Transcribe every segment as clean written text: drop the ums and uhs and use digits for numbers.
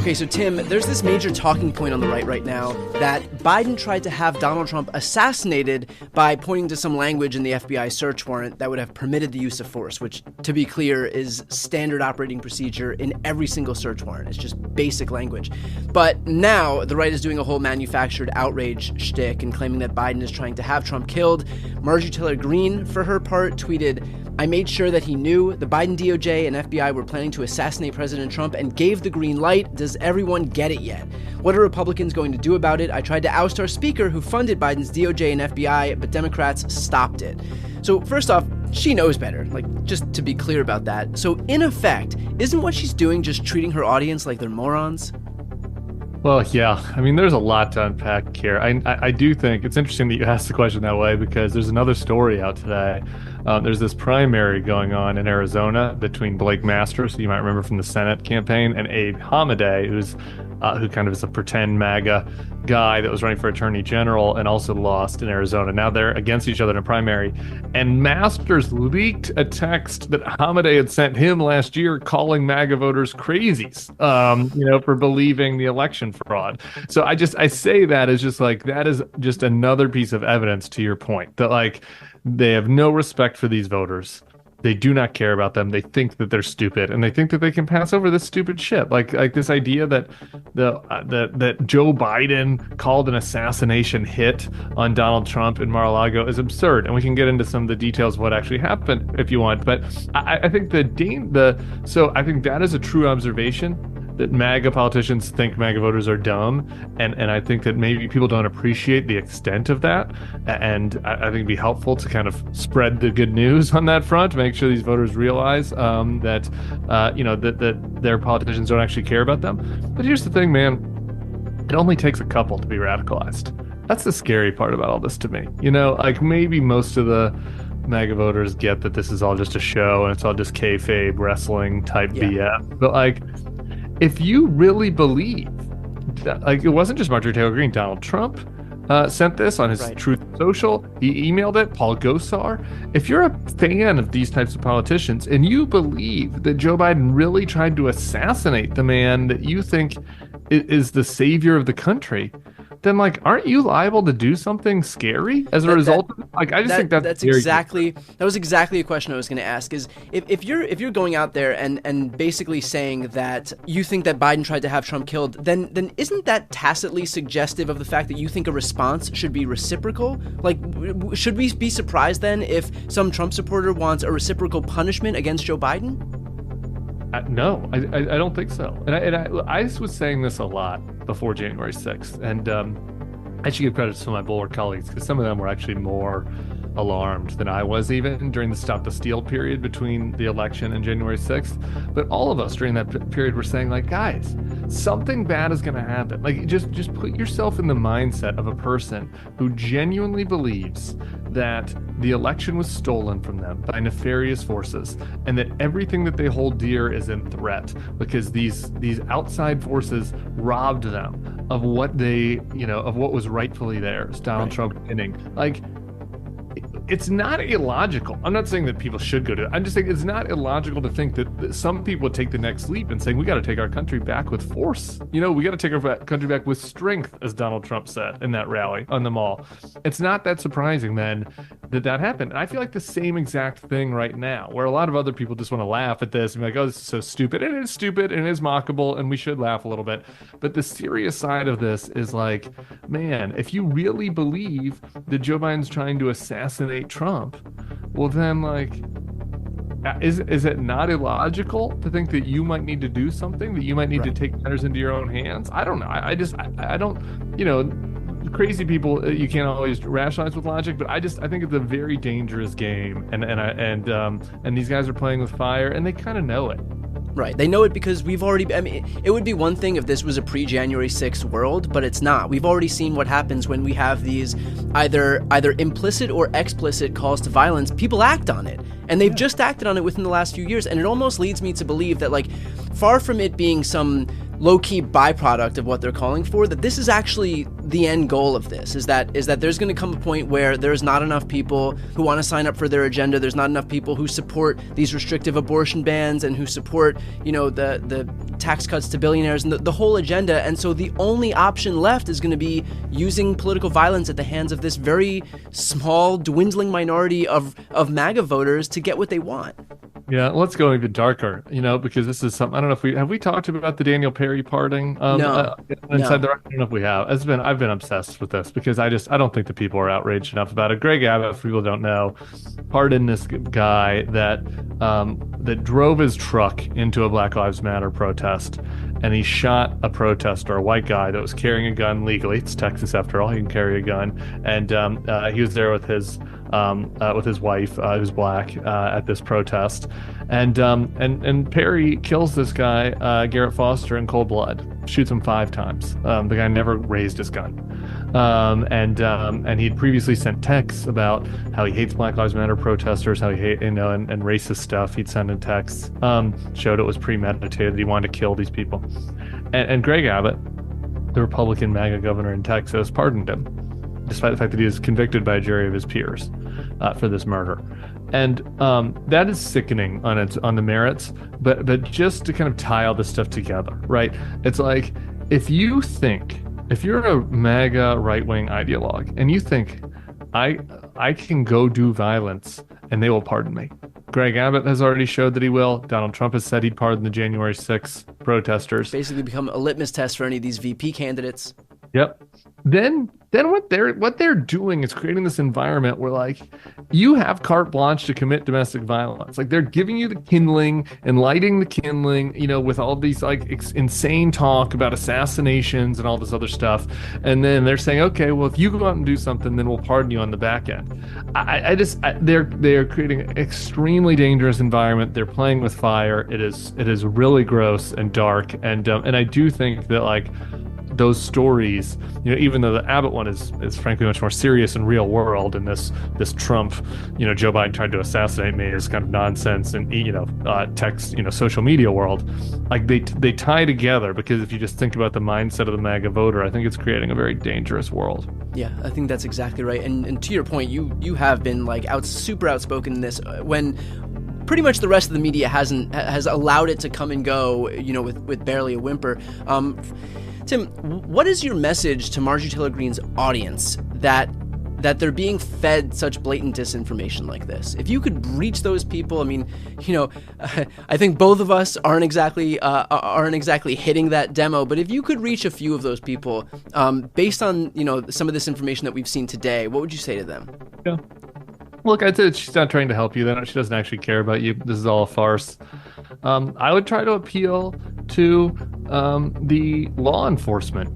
Okay, so Tim, there's this major talking point on the right now that Biden tried to have Donald Trump assassinated by pointing to some language in the FBI search warrant that would have permitted the use of force, which, to be clear, is standard operating procedure in every single search warrant. It's just basic language. But now the right is doing a whole manufactured outrage shtick and claiming that Biden is trying to have Trump killed. Marjorie Taylor Greene, for her part, tweeted, "I made sure that he knew the Biden DOJ and FBI were planning to assassinate President Trump and gave the green light. Does everyone get it yet? What are Republicans going to do about it? I tried to oust our speaker who funded Biden's DOJ and FBI, but Democrats stopped it." So first off, she knows better, just to be clear about that. So in effect, isn't what she's doing just treating her audience like they're morons? Well, yeah. I mean, there's a lot to unpack here. I do think it's interesting that you asked the question that way because there's another story out today. There's this primary going on in Arizona between Blake Masters, who you might remember from the Senate campaign, and Abe Hamadeh, who kind of is a pretend MAGA guy that was running for attorney general and also lost in Arizona. Now they're against each other in a primary. And Masters leaked a text that Hamadeh had sent him last year calling MAGA voters crazies, for believing the election fraud. So I say that as just that is just another piece of evidence to your point that they have no respect for these voters. They do not care about them. They think that they're stupid, and they think that they can pass over this stupid shit. Like this idea that that Joe Biden called an assassination hit on Donald Trump in Mar-a-Lago is absurd. And we can get into some of the details of what actually happened if you want. But I think I think that is a true observation, that MAGA politicians think MAGA voters are dumb, and I think that maybe people don't appreciate the extent of that, and I think it'd be helpful to kind of spread the good news on that front, make sure these voters realize that their politicians don't actually care about them. But here's the thing, man, it only takes a couple to be radicalized. That's the scary part about all this to me. Maybe most of the MAGA voters get that this is all just a show and it's all just kayfabe wrestling type BS, but if you really believe that, it wasn't just Marjorie Taylor Greene, Donald Trump sent this on his Truth Social. He emailed it, Paul Gosar. If you're a fan of these types of politicians and you believe that Joe Biden really tried to assassinate the man that you think is the savior of the country, then aren't you liable to do something scary as a result of it? I just think that was exactly a question I was going to ask, is if you're going out there and basically saying that you think that Biden tried to have Trump killed, then isn't that tacitly suggestive of the fact that you think a response should be reciprocal? Should we be surprised then if some Trump supporter wants a reciprocal punishment against Joe Biden? No, I don't think so. And I was saying this a lot before January 6th. And I should give credit to some of my Bulwark colleagues because some of them were actually more alarmed than I was even during the Stop the Steal period between the election and January 6th. But all of us during that period were saying guys, something bad is going to happen. Like just put yourself in the mindset of a person who genuinely believes that the election was stolen from them by nefarious forces and that everything that they hold dear is in threat because these outside forces robbed them of what they, of what was rightfully theirs. Donald Trump winning. Like, it's not illogical. I'm not saying that people should go to it. I'm just saying it's not illogical to think that some people would take the next leap and saying, we got to take our country back with force. We got to take our country back with strength, as Donald Trump said in that rally on the Mall. It's not that surprising then that happened. And I feel like the same exact thing right now, where a lot of other people just want to laugh at this and be like, oh, this is so stupid. And it is stupid and it is mockable and we should laugh a little bit. But the serious side of this is like, man, if you really believe that Joe Biden's trying to assassinate Trump, well then, like, is it not illogical to think that you might need to do something, that you might need to take matters into your own hands? I don't know. I don't, crazy people, you can't always rationalize with logic, but I think it's a very dangerous game, and these guys are playing with fire, and they kind of know it. Right. They know it because it would be one thing if this was a pre-January 6th world, but it's not. We've already seen what happens when we have these either implicit or explicit calls to violence. People act on it. And they've just acted on it within the last few years. And it almost leads me to believe that, like, far from it being some low-key byproduct of what they're calling for, that this is actually the end goal of this, is that there's going to come a point where there's not enough people who want to sign up for their agenda. There's not enough people who support these restrictive abortion bans and who support, the tax cuts to billionaires and the whole agenda. And so the only option left is going to be using political violence at the hands of this very small, dwindling minority of MAGA voters to get what they want. Yeah, let's go even darker, because this is something, I don't know if we talked about the Daniel Perry parting inside the, I don't know if we have. I've been obsessed with this because I don't think the people are outraged enough about it. Greg Abbott, if people don't know, pardoned this guy that drove his truck into a Black Lives Matter protest, and he shot a protester, a white guy that was carrying a gun legally. It's Texas after all, he can carry a gun, and he was there with his wife, who's black, at this protest, and Perry kills this guy, Garrett Foster, in cold blood, shoots him 5 times. The guy never raised his gun, and he'd previously sent texts about how he hates Black Lives Matter protesters, how he hate and racist stuff. He'd send in texts, showed it was premeditated, that he wanted to kill these people, and Greg Abbott, the Republican MAGA governor in Texas, pardoned him, despite the fact that he was convicted by a jury of his peers for this murder. And that is sickening on the merits, but just to kind of tie all this stuff together, right? It's like, if you're a MAGA right-wing ideologue and you think, I can go do violence and they will pardon me. Greg Abbott has already showed that he will. Donald Trump has said he'd pardon the January 6th protesters. Basically become a litmus test for any of these VP candidates. Yep. Then what they're doing is creating this environment where, like, you have carte blanche to commit domestic violence. Like, they're giving you the kindling and lighting the kindling, with all these insane talk about assassinations and all this other stuff. And then they're saying, okay, well, if you go out and do something, then we'll pardon you on the back end. They're creating an extremely dangerous environment. They're playing with fire. It is really gross and dark. And I do think that, like, those stories, even though the Abbott one is frankly much more serious and real world, and this Trump, Joe Biden tried to assassinate me is kind of nonsense, and text, social media world, like they tie together, because if you just think about the mindset of the MAGA voter, I think it's creating a very dangerous world. Yeah, I think that's exactly right. And to your point, you have been like super outspoken in this when pretty much the rest of the media has allowed it to come and go, with barely a whimper. Tim, what is your message to Marjorie Taylor Greene's audience that they're being fed such blatant disinformation like this? If you could reach those people, I think both of us aren't exactly hitting that demo, but if you could reach a few of those people, based on some of this information that we've seen today, what would you say to them? Yeah. Look, I'd say she's not trying to help you. She doesn't actually care about you. This is all a farce. I would try to appeal to the law enforcement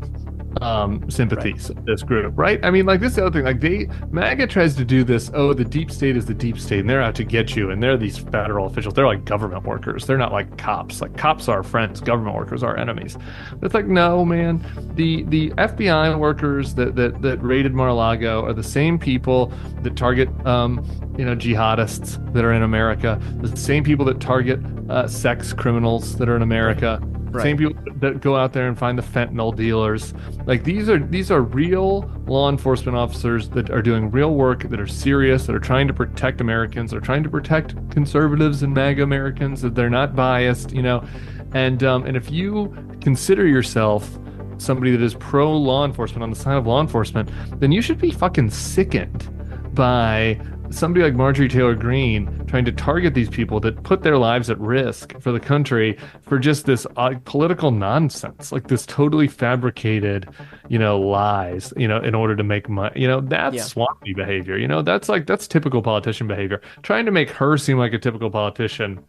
sympathies of this group, right? I mean, like this is the other thing. Like MAGA tries to do this. Oh, the deep state is the deep state, and they're out to get you. And they're these federal officials. They're like government workers. They're not like cops. Like cops are our friends. Government workers are our enemies. But it's like, no, man. The FBI workers that raided Mar-a-Lago are the same people that target jihadists that are in America. The same people that target sex criminals that are in America. Right. Same people that go out there and find the fentanyl dealers. Like these are real law enforcement officers that are doing real work, that are serious, that are trying to protect Americans, that are trying to protect conservatives and MAGA Americans, that they're not biased, And if you consider yourself somebody that is pro law enforcement, on the side of law enforcement, then you should be fucking sickened by somebody like Marjorie Taylor Greene trying to target these people that put their lives at risk for the country for just this political nonsense, like this totally fabricated, lies, in order to make money. That's swampy behavior. That's typical politician behavior. Trying to make her seem like a typical politician,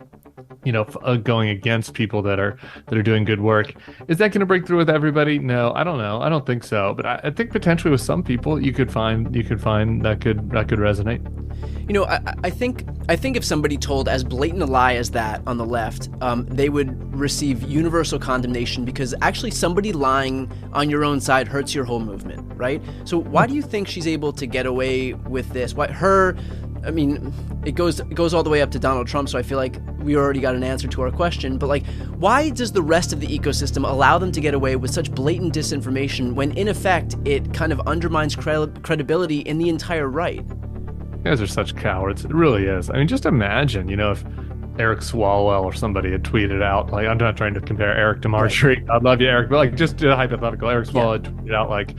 going against people that are doing good work. Is that going to break through with everybody? No, I don't know. I don't think so. But I think potentially with some people, you could find that could resonate. I think if somebody told as blatant a lie as that on the left, they would receive universal condemnation, because actually somebody lying on your own side hurts your whole movement, right? So why do you think she's able to get away with this? It goes all the way up to Donald Trump, so I feel like we already got an answer to our question. But why does the rest of the ecosystem allow them to get away with such blatant disinformation when, in effect, it kind of undermines credibility in the entire right? You guys are such cowards. It really is. I mean, just imagine, if Eric Swalwell or somebody had tweeted out, like, I'm not trying to compare Eric to Marjorie. Right. I love you, Eric, but just hypothetical. Eric Swalwell had tweeted out, like,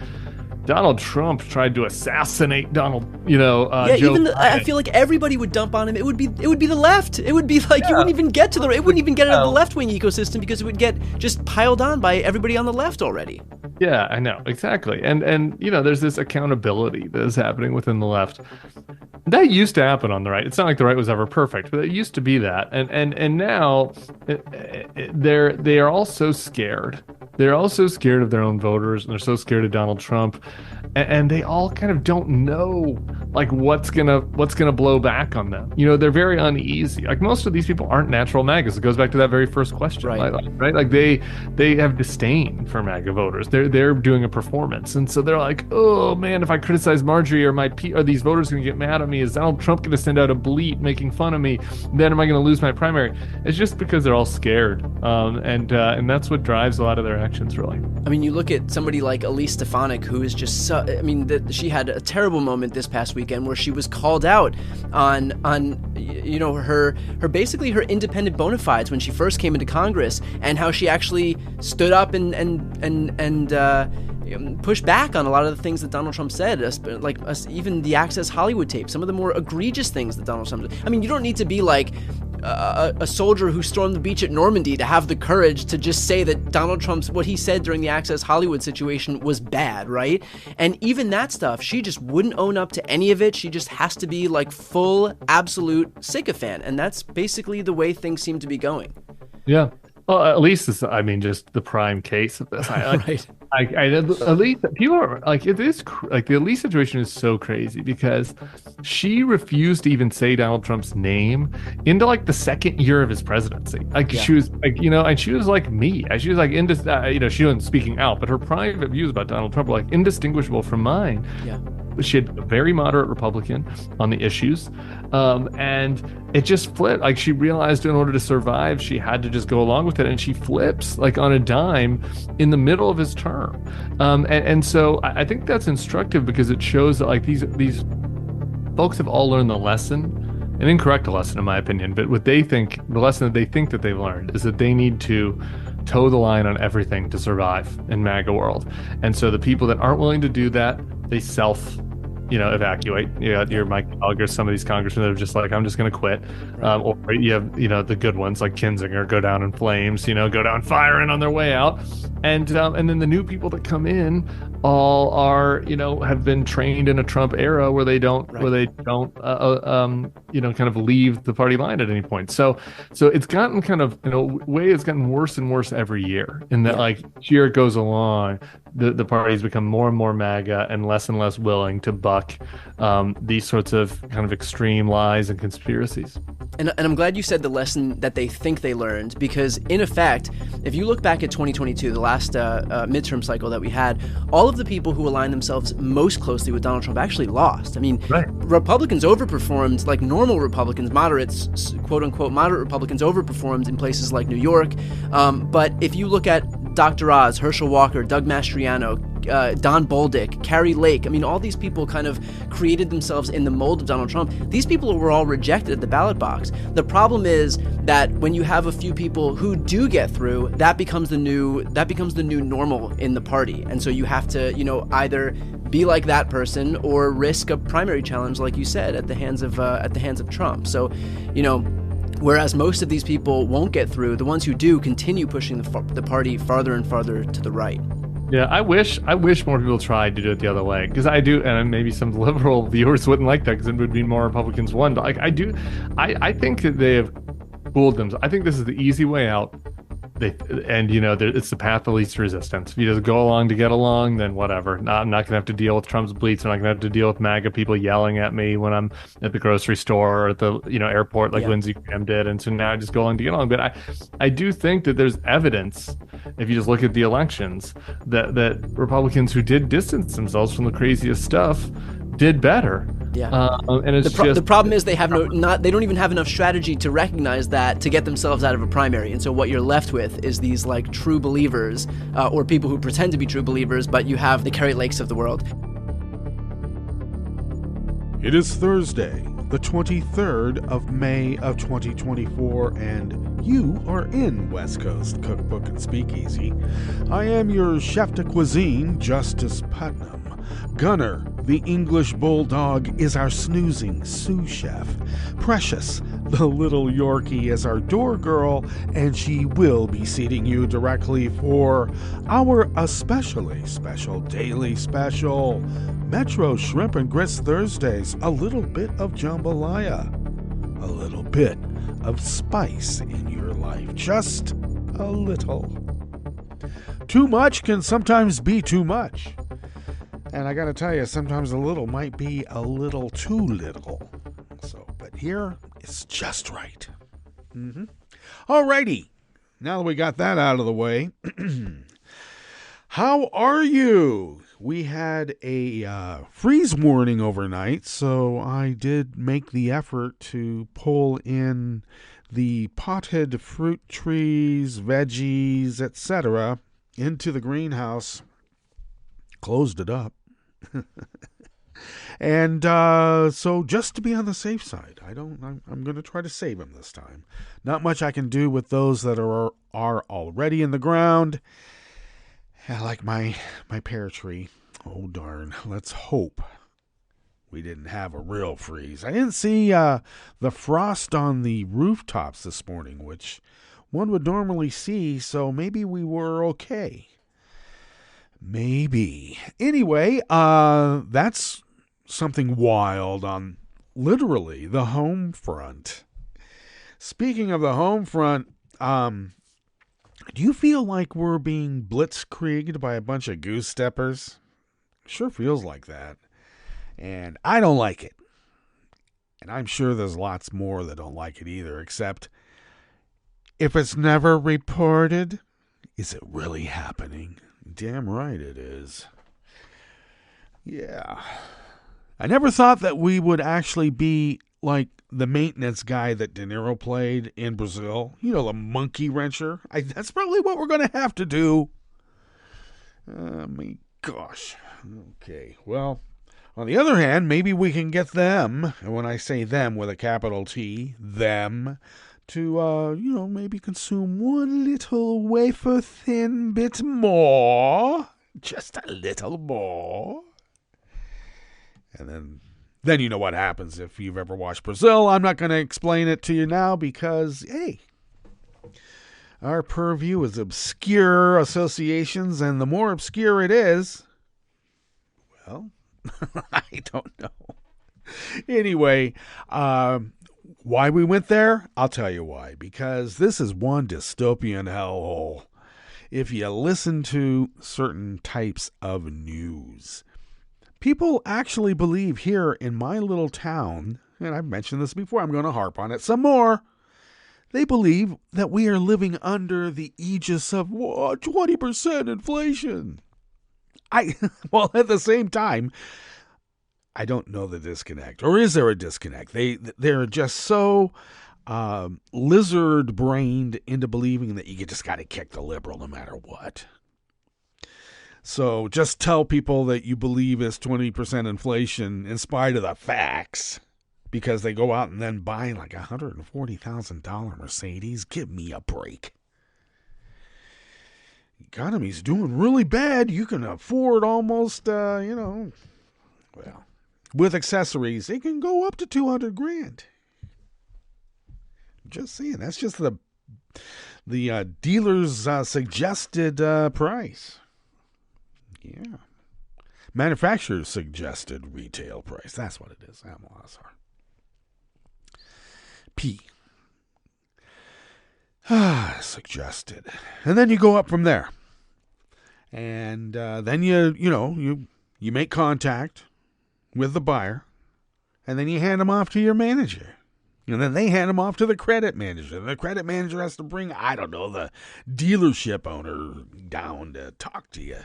Donald Trump tried to assassinate Joe Biden. I feel like everybody would dump on him. It would be the left. It would be like you wouldn't even get to it wouldn't even get out of the left-wing ecosystem, because it would get just piled on by everybody on the left already. Yeah, I know, exactly. And there's this accountability that is happening within the left. That used to happen on the right. It's not like the right was ever perfect, but it used to be that. And now they are all so scared. They're all so scared of their own voters, and they're so scared of Donald Trump, and they all kind of don't know like what's gonna blow back on them. They're very uneasy. Like most of these people aren't natural MAGAs. It goes back to that very first question, right? Like they have disdain for MAGA voters. They're doing a performance, and so they're like, oh man, if I criticize Marjorie, are these voters gonna get mad at me? Is Donald Trump gonna send out a bleat making fun of me? Then am I gonna lose my primary? It's just because they're all scared, and that's what drives a lot of their actions, really. I mean, you look at somebody like Elise Stefanik, who is just she had a terrible moment this past weekend where she was called out on her basically her independent bona fides when she first came into Congress, and how she actually stood up and pushed back on a lot of the things that Donald Trump said, even the Access Hollywood tape, some of the more egregious things that Donald Trump did. I mean, you don't need to be like a soldier who stormed the beach at Normandy to have the courage to just say that Donald Trump's, what he said during the Access Hollywood situation was bad, right? And even that stuff, she just wouldn't own up to any of it. She just has to be like full, absolute sycophant. And that's basically the way things seem to be going. Yeah. Well, at least it's, just the prime case of this. Right. At least people are like, it is like the Elise situation is so crazy because she refused to even say Donald Trump's name into like the second year of his presidency. She was like, and she was like me. She was like, she wasn't speaking out, but her private views about Donald Trump were like indistinguishable from mine. Yeah. She had a very moderate Republican on the issues. And it just flipped. Like she realized in order to survive, she had to just go along with it. And she flips like on a dime in the middle of his term. And so I think that's instructive because it shows that like these folks have all learned the lesson, an incorrect lesson in my opinion, but the lesson that they think that they've learned is that they need to toe the line on everything to survive in MAGA world. And so the people that aren't willing to do that, they evacuate. You got your Mike Gallagher, some of these congressmen that are just like, I'm just going to quit. Right. Or you have, the good ones like Kinzinger go down in flames, go down firing on their way out. And then the new people that come in all are, have been trained in a Trump era where they don't, kind of leave the party line at any point. So it's gotten kind of, in a way, it's gotten worse and worse every year in that like year goes along. the party's become more and more MAGA and less willing to buck these sorts of kind of extreme lies and conspiracies. And I'm glad you said the lesson that they think they learned, because in effect, if you look back at 2022, the last midterm cycle that we had, all of the people who aligned themselves most closely with Donald Trump actually lost. I mean, right. Republicans overperformed, like normal Republicans, moderates, quote unquote, moderate Republicans overperformed in places like New York. But if you look at Dr. Oz, Herschel Walker, Doug Mastriano, Don Bolduc, Carrie Lake. I mean, all these people kind of created themselves in the mold of Donald Trump. These people were all rejected at the ballot box. The problem is that when you have a few people who do get through, that becomes the new normal in the party. And so you have to, either be like that person or risk a primary challenge, like you said, at the hands of Trump. So, whereas most of these people won't get through, the ones who do continue pushing the party farther and farther to the right. Yeah, I wish more people tried to do it the other way, because I do, and maybe some liberal viewers wouldn't like that because it would be more Republicans won. But I think that they have fooled them. I think this is the easy way out. It's the path of least resistance. If you just go along to get along, then whatever. I'm not gonna have to deal with Trump's bleats. I'm not gonna have to deal with MAGA people yelling at me when I'm at the grocery store or at the airport, like Lindsey Graham did. And so now I just go along to get along. But I do think that there's evidence, if you just look at the elections, that Republicans who did distance themselves from the craziest stuff did better. Yeah. And it's the problem is they don't even have enough strategy to recognize that, to get themselves out of a primary. And so what you're left with is these like true believers, or people who pretend to be true believers, but you have the Carrie Lakes of the world. It is Thursday, the 23rd of May of 2024, and you are in West Coast Cookbook and Speakeasy. I am your chef de cuisine, Justice Putnam. Gunner, the English bulldog, is our snoozing sous chef. Precious, the little Yorkie, is our door girl, and she will be seating you directly for our especially special daily special, Metro Shrimp and Grits Thursdays. A little bit of jambalaya, a little bit of spice in your life, just a little. Too much can sometimes be too much. And I gotta tell you, sometimes a little might be a little too little. But here, it's just right. Alrighty. Now that we got that out of the way, how are you? We had a freeze warning overnight, so I did make the effort to pull in the potted fruit trees, veggies, etc. into the greenhouse. Closed it up. And so just to be on the safe side, I'm going to try to save them this time. Not much I can do with those that are already in the ground. Like my pear tree. Oh darn, let's hope we didn't have a real freeze. I didn't see the frost on the rooftops this morning, which one would normally see, so maybe we were okay. Maybe. Anyway, that's something wild on literally the home front. Speaking of the home front, do you feel like we're being blitzkrieged by a bunch of goose steppers? Sure feels like that. And I don't like it. And I'm sure there's lots more that don't like it either, except if it's never reported, is it really happening? Damn right it is. Yeah. I never thought that we would actually be like the maintenance guy that De Niro played in Brazil. The monkey wrencher. That's probably what we're going to have to do. My gosh. Okay. Well, on the other hand, maybe we can get them, and when I say them with a capital T, them, to, maybe consume one little wafer thin bit more. Just a little more. And then you know what happens if you've ever watched Brazil. I'm not going to explain it to you now because, hey, our purview is obscure associations, and the more obscure it is, well, I don't know. Anyway, why we went there? I'll tell you why. Because this is one dystopian hellhole. if you listen to certain types of news. People actually believe here in my little town, and I've mentioned this before, I'm going to harp on it some more, they believe that we are living under the aegis of 20% inflation. Well, at the same time, I don't know the disconnect. Or is there a disconnect? They're just so lizard-brained into believing that you just got to kick the liberal no matter what. So just tell people that you believe it's 20% inflation in spite of the facts, because they go out and then buy like a $140,000 Mercedes. Give me a break. The economy's doing really bad. You can afford almost, well, with accessories, it can go up to $200,000. Just saying, that's just the dealer's suggested price. Yeah. Manufacturer's suggested retail price. That's what it is. MLSR. P. Suggested. And then you go up from there. And then you make contact with the buyer. And then you hand them off to your manager. And then they hand them off to the credit manager. And the credit manager has to bring, the dealership owner down to talk to you.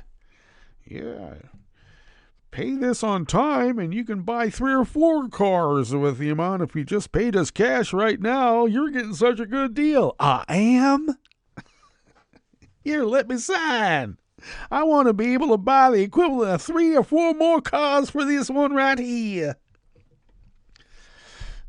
Yeah. Pay this on time and you can buy 3 or 4 cars with the amount. If you just paid us cash right now, you're getting such a good deal. I am? Here, let me sign. I want to be able to buy the equivalent of 3 or 4 more cars for this one right here.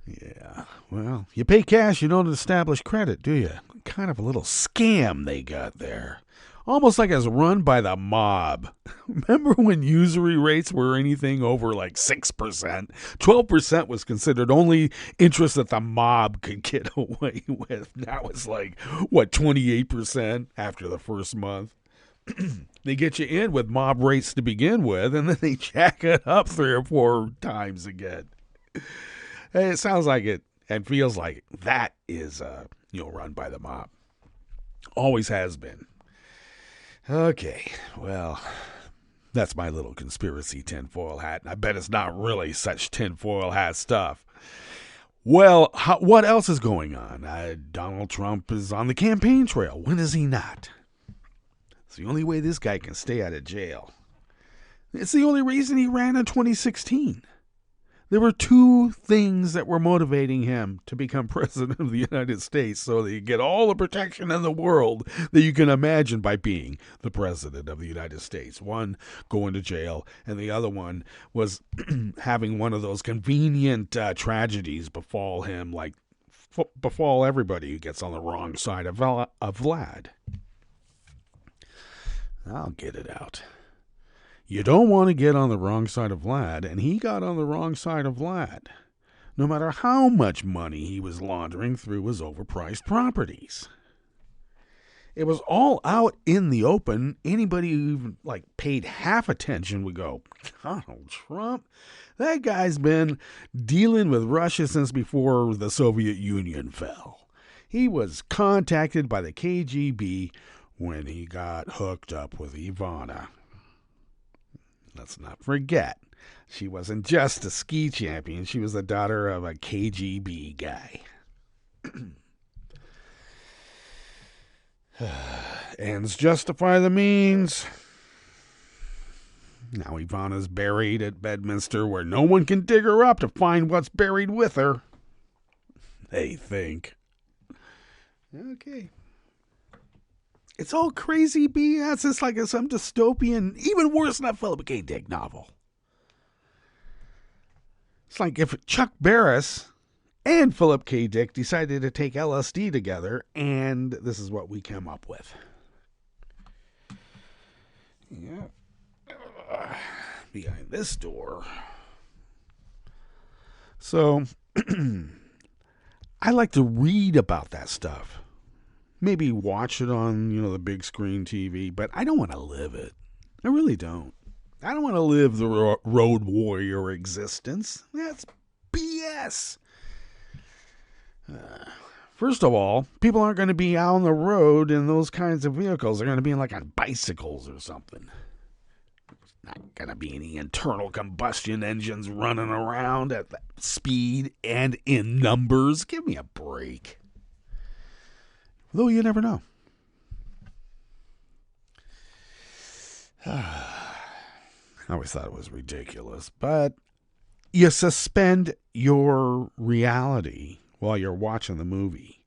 Yeah, well, you pay cash, you don't establish credit, do you? Kind of a little scam they got there. Almost like it's run by the mob. Remember when usury rates were anything over like 6%? 12% was considered only interest that the mob could get away with. Now it's like, 28% after the first month? They get you in with mob rates to begin with, and then they jack it up 3 or 4 times again. It sounds like it and feels like that is, run by the mob. Always has been. Okay, well, that's my little conspiracy tinfoil hat, and I bet it's not really such tinfoil hat stuff. Well, what else is going on? Donald Trump is on the campaign trail. When is he not? It's the only way this guy can stay out of jail. It's the only reason he ran in 2016. There were 2 things that were motivating him to become president of the United States, so that you get all the protection in the world that you can imagine by being the president of the United States. One, going to jail, and the other one was having one of those convenient tragedies befall him, like befall everybody who gets on the wrong side of Vlad. I'll get it out. You don't want to get on the wrong side of Vlad, and he got on the wrong side of Vlad, no matter how much money he was laundering through his overpriced properties. It was all out in the open. Anybody who even paid half attention would go, Donald Trump? That guy's been dealing with Russia since before the Soviet Union fell. He was contacted by the KGB when he got hooked up with Ivana. Let's not forget, she wasn't just a ski champion. She was the daughter of a KGB guy. Ends justify the means. Now Ivana's buried at Bedminster, where no one can dig her up to find what's buried with her. They think. Okay. It's all crazy BS. It's like some dystopian, even worse than a Philip K. Dick novel. It's like if Chuck Barris and Philip K. Dick decided to take LSD together, and this is what we came up with. Yeah. Behind this door. So, I like to read about that stuff. Maybe watch it on, the big screen TV, but I don't want to live it. I really don't. I don't want to live the road warrior existence. That's BS. First of all, people aren't going to be out on the road in those kinds of vehicles. They're going to be like on bicycles or something. There's not going to be any internal combustion engines running around at that speed and in numbers. Give me a break. Though you never know. I always thought it was ridiculous, but you suspend your reality while you're watching the movie.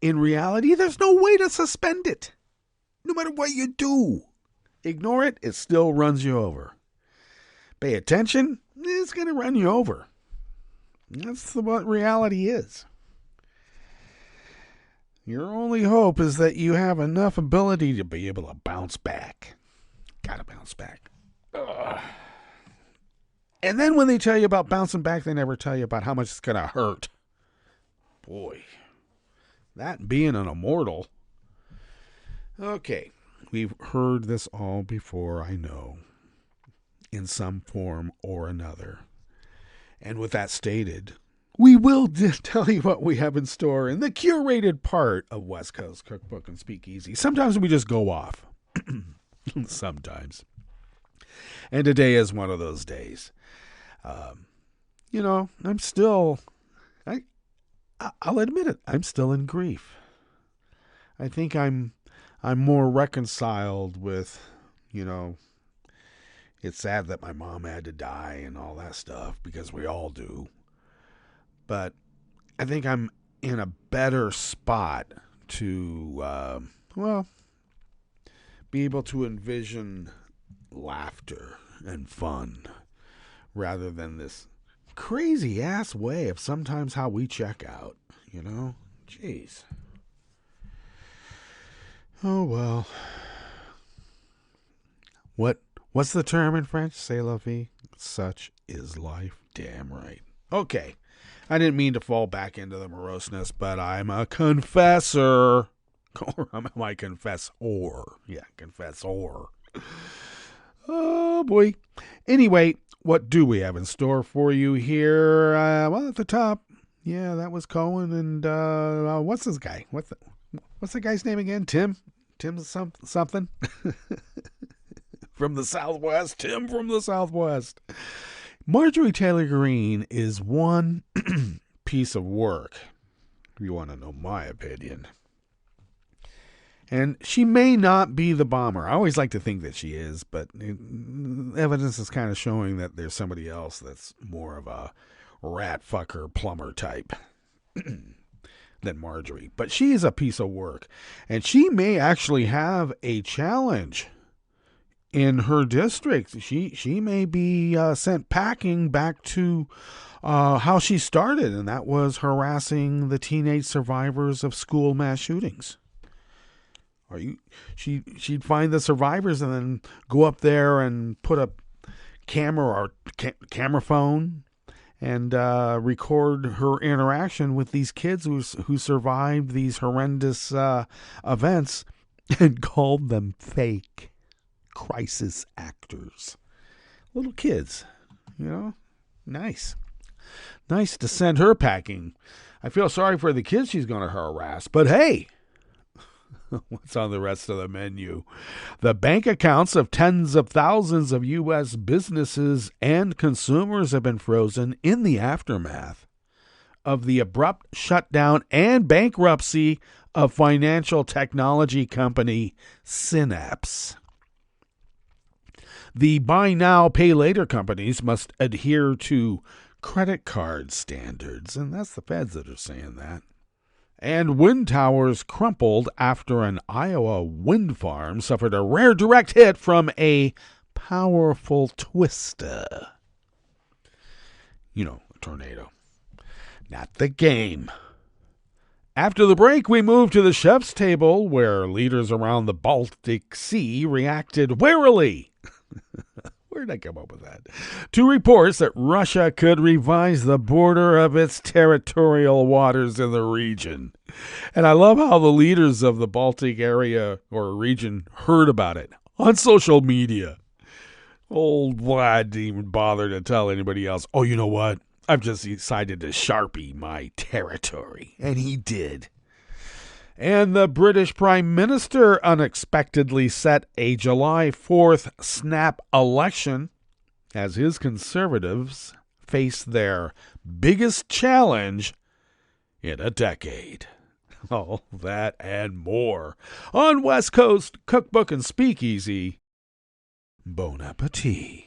In reality, there's no way to suspend it. No matter what you do. Ignore it, it still runs you over. Pay attention, it's going to run you over. That's what reality is. Your only hope is that you have enough ability to be able to bounce back. Gotta bounce back. Ugh. And then when they tell you about bouncing back, they never tell you about how much it's going to hurt. Boy, that being an immortal. Okay, we've heard this all before, I know, in some form or another. And with that stated, we will tell you what we have in store in the curated part of West Coast Cookbook and Speakeasy. Sometimes we just go off. Sometimes. And today is one of those days. I'm still... I'll admit it. I'm still in grief. I think I'm more reconciled with, it's sad that my mom had to die and all that stuff because we all do. But I think I'm in a better spot to, be able to envision laughter and fun rather than this crazy ass way of sometimes how we check out, Jeez. Oh well. What's the term in French? C'est la vie. Such is life. Damn right. Okay. I didn't mean to fall back into the moroseness, but I'm a confessor. Or am I confessor? Yeah, confessor. Oh boy. Anyway, what do we have in store for you here? At the top, yeah, that was Cohen, and what's this guy? What's the guy's name again? Tim something from the Southwest. Tim from the Southwest. Marjorie Taylor Greene is one piece of work. If you want to know my opinion. And she may not be the bomber. I always like to think that she is, but evidence is kind of showing that there's somebody else that's more of a rat fucker plumber type than Marjorie. But she is a piece of work. And she may actually have a challenge in her district. She may be sent packing back to how she started, and that was harassing the teenage survivors of school mass shootings. She'd find the survivors and then go up there and put a camera or camera phone and record her interaction with these kids who survived these horrendous events and called them fake crisis actors. Little kids, nice. Nice to send her packing. I feel sorry for the kids she's going to harass, but hey, what's on the rest of the menu? The bank accounts of tens of thousands of U.S. businesses and consumers have been frozen in the aftermath of the abrupt shutdown and bankruptcy of financial technology company Synapse. The buy now, pay later companies must adhere to credit card standards, and that's the feds that are saying that. And wind towers crumpled after an Iowa wind farm suffered a rare direct hit from a powerful twister. A tornado. Not the game. After the break, we move to the chef's table, where leaders around the Baltic Sea reacted warily. Where did I come up with that? To reports that Russia could revise the border of its territorial waters in the region. And I love how the leaders of the Baltic area or region heard about it on social media. Old Vlad didn't even bother to tell anybody else, oh, you know what? I've just decided to Sharpie my territory. And he did. And the British Prime Minister unexpectedly set a July 4th snap election as his Conservatives face their biggest challenge in a decade. All that and more on West Coast Cookbook and Speakeasy. Bon appetit.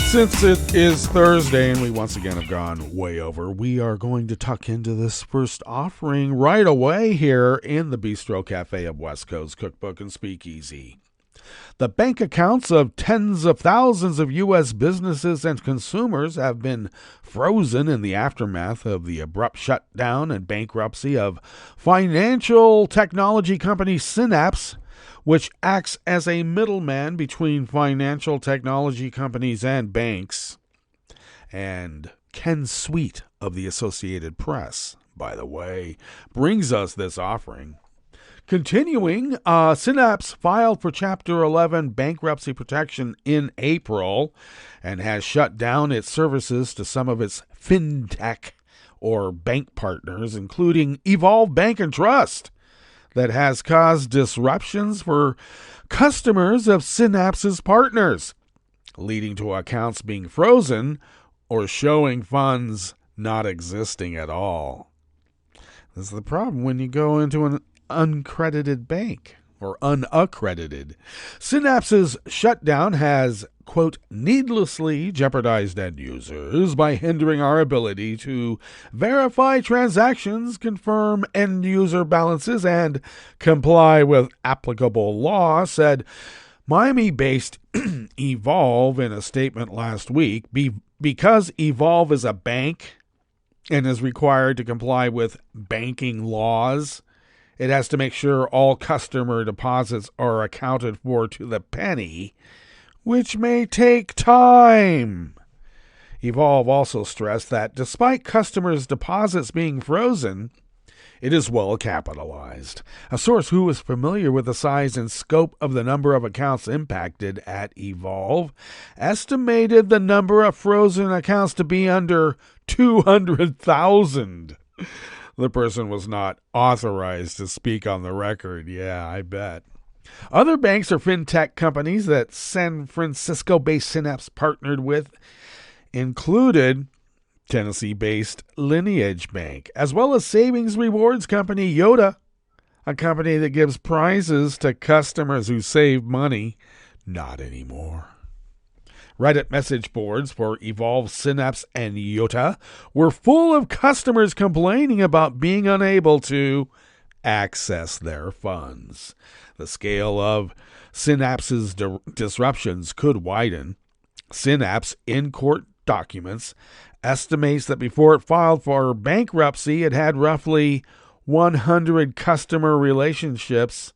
Since it is Thursday and we once again have gone way over, we are going to tuck into this first offering right away here in the Bistro Cafe of West Coast Cookbook and Speakeasy. The bank accounts of tens of thousands of U.S. businesses and consumers have been frozen in the aftermath of the abrupt shutdown and bankruptcy of financial technology company Synapse, which acts as a middleman between financial technology companies and banks. And Ken Sweet of the Associated Press, by the way, brings us this offering. Continuing, Synapse filed for Chapter 11 bankruptcy protection in April and has shut down its services to some of its fintech or bank partners, including Evolve Bank and Trust, that has caused disruptions for customers of Synapse's partners, leading to accounts being frozen or showing funds not existing at all. This is the problem when you go into an uncredited bank or unaccredited. Synapse's shutdown has, quote, needlessly jeopardized end users by hindering our ability to verify transactions, confirm end user balances, and comply with applicable law, said Miami-based Evolve in a statement last week. Because Evolve is a bank and is required to comply with banking laws, it has to make sure all customer deposits are accounted for to the penny, which may take time. Evolve also stressed that despite customers' deposits being frozen, it is well capitalized. A source who was familiar with the size and scope of the number of accounts impacted at Evolve estimated the number of frozen accounts to be under 200,000. The person was not authorized to speak on the record. Yeah, I bet. Other banks or fintech companies that San Francisco-based Synapse partnered with included Tennessee-based Lineage Bank, as well as savings rewards company Yoda, a company that gives prizes to customers who save money. Not anymore. Reddit message boards for Evolve, Synapse, and Yoda were full of customers complaining about being unable to access their funds. The scale of Synapse's disruptions could widen. Synapse, in court documents, estimates that before it filed for bankruptcy, it had roughly 100 customer relationships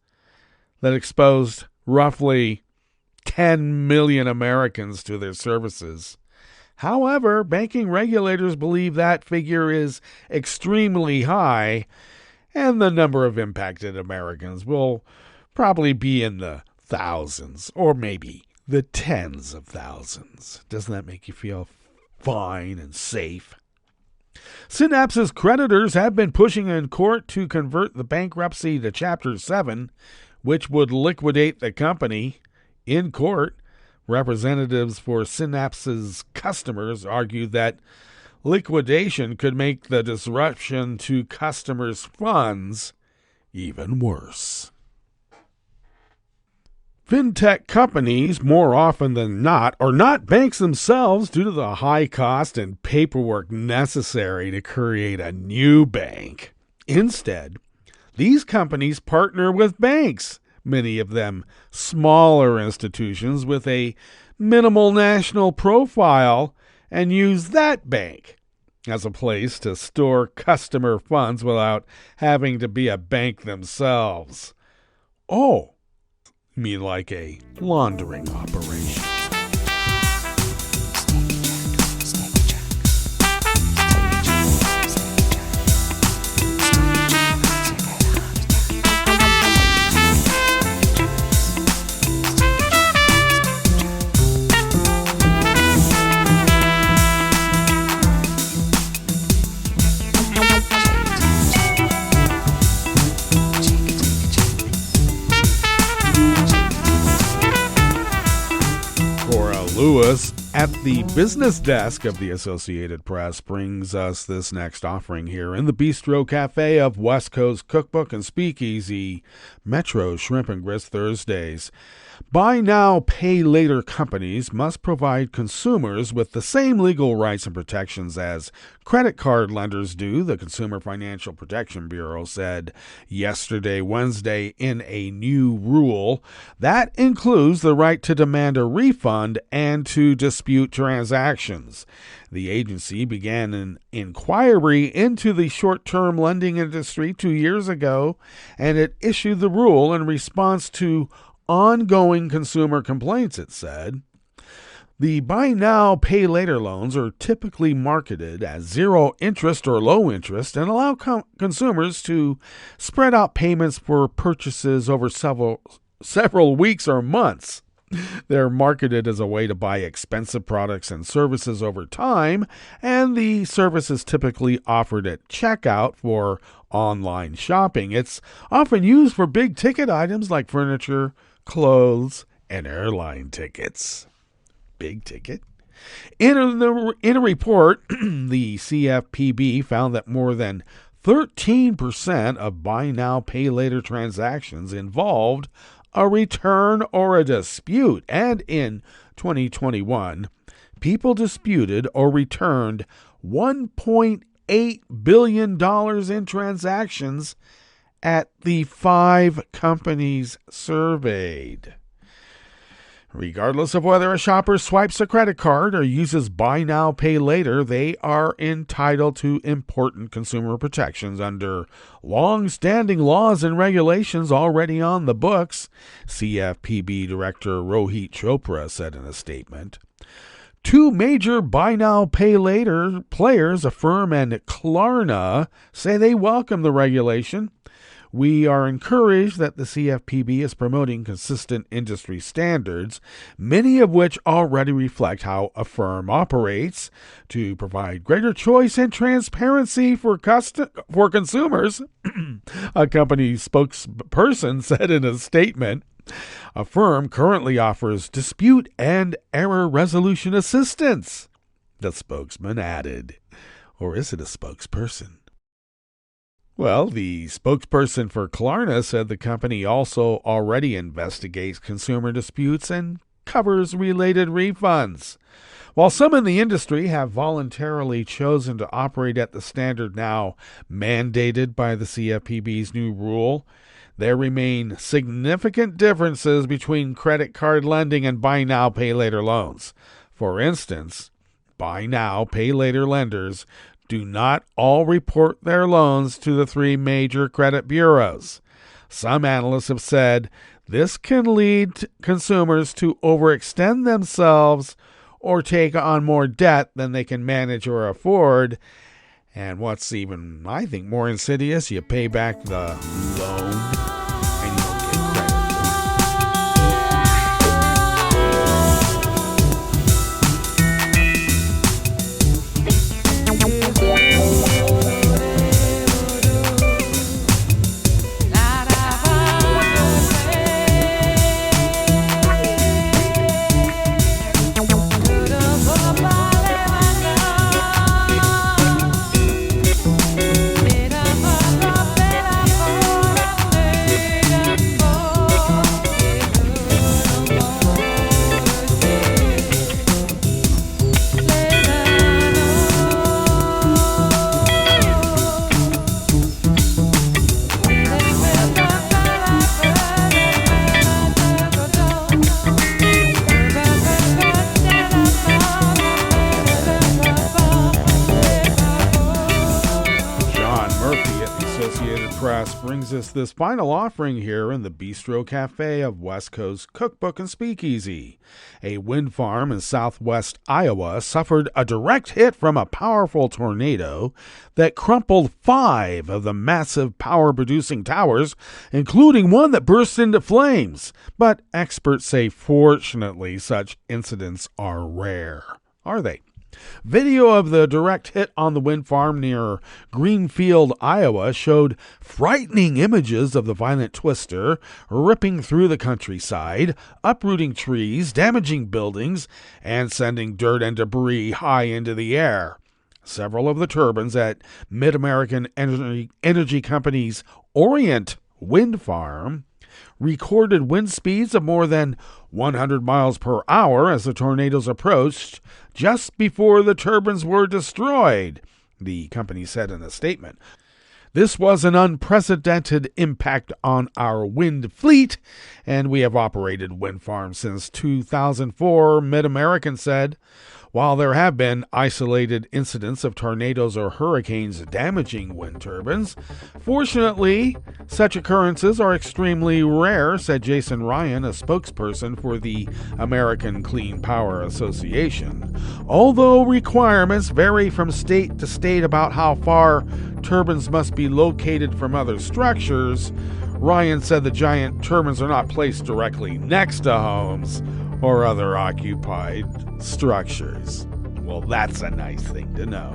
that exposed roughly 10 million Americans to their services. However, banking regulators believe that figure is extremely high, and the number of impacted Americans will probably be in the thousands, or maybe the tens of thousands. Doesn't that make you feel fine and safe? Synapse's creditors have been pushing in court to convert the bankruptcy to Chapter 7, which would liquidate the company. In court, representatives for Synapse's customers argued that liquidation could make the disruption to customers' funds even worse. Fintech companies, more often than not, are not banks themselves due to the high cost and paperwork necessary to create a new bank. Instead, these companies partner with banks, many of them smaller institutions with a minimal national profile, and use that bank as a place to store customer funds without having to be a bank themselves. Oh, you mean like a laundering operation. Lewis at the business desk of the Associated Press brings us this next offering here in the Bistro Cafe of West Coast Cookbook and Speakeasy, Metro Shrimp and Grits Thursdays. Buy now, pay later companies must provide consumers with the same legal rights and protections as credit card lenders do, the Consumer Financial Protection Bureau said yesterday, Wednesday, in a new rule. That includes the right to demand a refund and to dispute transactions. The agency began an inquiry into the short-term lending industry 2 years ago, and it issued the rule in response to ongoing consumer complaints, it said. The buy now, pay later loans are typically marketed as zero interest or low interest and allow consumers to spread out payments for purchases over several weeks or months. They're marketed as a way to buy expensive products and services over time, and the service is typically offered at checkout for online shopping. It's often used for big ticket items like furniture, clothes, and airline tickets. Big ticket. In a report, the CFPB found that more than 13% of buy now, pay later transactions involved a return or a dispute. And in 2021, people disputed or returned $1.8 billion in transactions at the 5 companies surveyed. Regardless of whether a shopper swipes a credit card or uses buy now, pay later, they are entitled to important consumer protections under long-standing laws and regulations already on the books, CFPB Director Rohit Chopra said in a statement. 2 major buy now, pay later players, Affirm and Klarna, say they welcome the regulation. We are encouraged that the CFPB is promoting consistent industry standards, many of which already reflect how Affirm operates, to provide greater choice and transparency for consumers, a company spokesperson said in a statement. Affirm currently offers dispute and error resolution assistance, the spokesman added. Or is it a spokesperson? Well, the spokesperson for Klarna said the company also already investigates consumer disputes and covers related refunds. While some in the industry have voluntarily chosen to operate at the standard now mandated by the CFPB's new rule, there remain significant differences between credit card lending and buy now, pay later loans. For instance, buy now, pay later lenders do not all report their loans to the 3 major credit bureaus. Some analysts have said this can lead consumers to overextend themselves or take on more debt than they can manage or afford. And what's even, I think, more insidious, you pay back the loan and you don't get credit. brings us this final offering here in the Bistro Cafe of West Coast Cookbook and Speakeasy. A wind farm in southwest Iowa suffered a direct hit from a powerful tornado that crumpled 5 of the massive power-producing towers, including one that burst into flames. But experts say, fortunately, such incidents are rare. Are they? Video of the direct hit on the wind farm near Greenfield, Iowa, showed frightening images of the violent twister ripping through the countryside, uprooting trees, damaging buildings, and sending dirt and debris high into the air. Several of the turbines at Mid-American Energy Company's Orient Wind Farm recorded wind speeds of more than 100 miles per hour as the tornadoes approached just before the turbines were destroyed, the company said in a statement. This was an unprecedented impact on our wind fleet, and we have operated wind farms since 2004, Mid-American said. While there have been isolated incidents of tornadoes or hurricanes damaging wind turbines, fortunately, such occurrences are extremely rare, said Jason Ryan, a spokesperson for the American Clean Power Association. Although requirements vary from state to state about how far turbines must be located from other structures, Ryan said the giant turbines are not placed directly next to homes or other occupied structures. Well, that's a nice thing to know.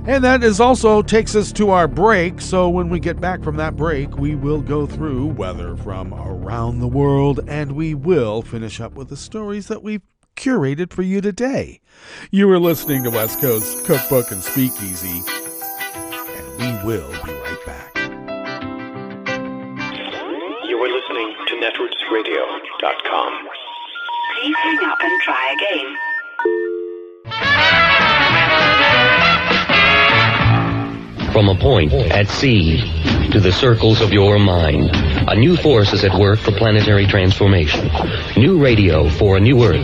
And that also takes us to our break. So when we get back from that break, we will go through weather from around the world, and we will finish up with the stories that we've curated for you today. You are listening to West Coast Cookbook and Speakeasy, and we will be right back. You are listening to netrootsradio.com. Please hang up and try again. From a point at sea to the circles of your mind, a new force is at work for planetary transformation. New radio for a new Earth.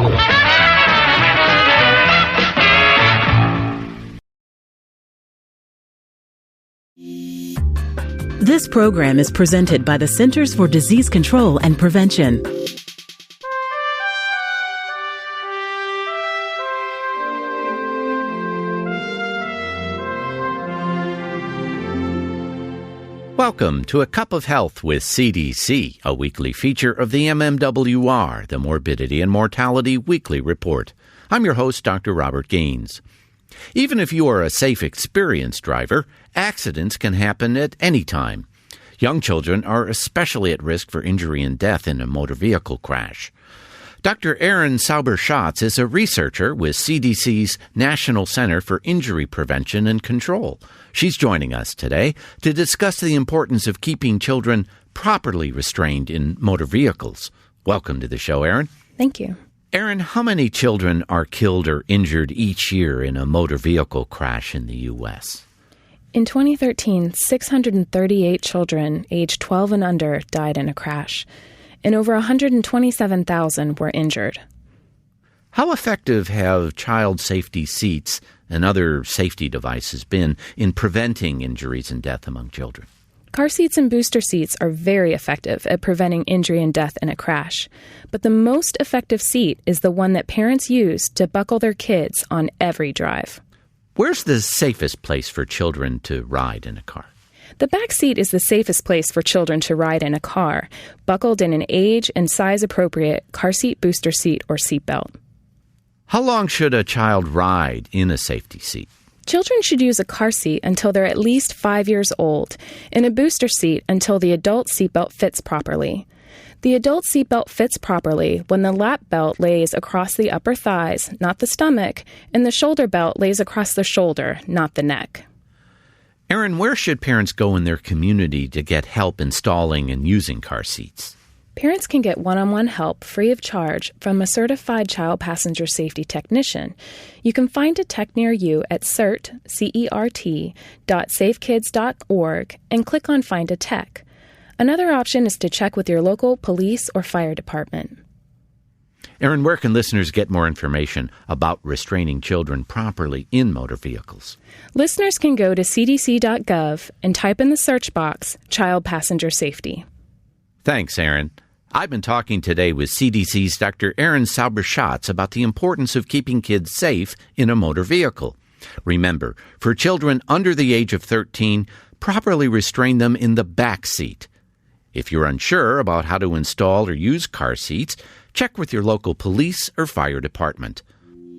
This program is presented by the Centers for Disease Control and Prevention. Welcome to A Cup of Health with CDC, a weekly feature of the MMWR, the Morbidity and Mortality Weekly Report. I'm your host, Dr. Robert Gaines. Even if you are a safe, experienced driver, accidents can happen at any time. Young children are especially at risk for injury and death in a motor vehicle crash. Dr. Erin Sauber-Schatz is a researcher with CDC's National Center for Injury Prevention and Control. She's joining us today to discuss the importance of keeping children properly restrained in motor vehicles. Welcome to the show, Erin. Thank you. Erin, how many children are killed or injured each year in a motor vehicle crash in the U.S.? In 2013, 638 children aged 12 and under died in a crash, and over 127,000 were injured. How effective have child safety seats and other safety devices been in preventing injuries and death among children? Car seats and booster seats are very effective at preventing injury and death in a crash, but the most effective seat is the one that parents use to buckle their kids on every drive. Where's the safest place for children to ride in a car? The back seat is the safest place for children to ride in a car, buckled in an age and size-appropriate car seat, booster seat, or seatbelt. How long should a child ride in a safety seat? Children should use a car seat until they're at least 5 years old, and a booster seat until the adult seatbelt fits properly. The adult seatbelt fits properly when the lap belt lays across the upper thighs, not the stomach, and the shoulder belt lays across the shoulder, not the neck. Erin, where should parents go in their community to get help installing and using car seats? Parents can get one-on-one help free of charge from a certified child passenger safety technician. You can find a tech near you at cert.safekids.org and click on Find a Tech. Another option is to check with your local police or fire department. Aaron, where can listeners get more information about restraining children properly in motor vehicles? Listeners can go to cdc.gov and type in the search box, Child Passenger Safety. Thanks, Aaron. I've been talking today with CDC's Dr. Aaron Sauber-Schatz about the importance of keeping kids safe in a motor vehicle. Remember, for children under the age of 13, properly restrain them in the back seat. If you're unsure about how to install or use car seats, check with your local police or fire department.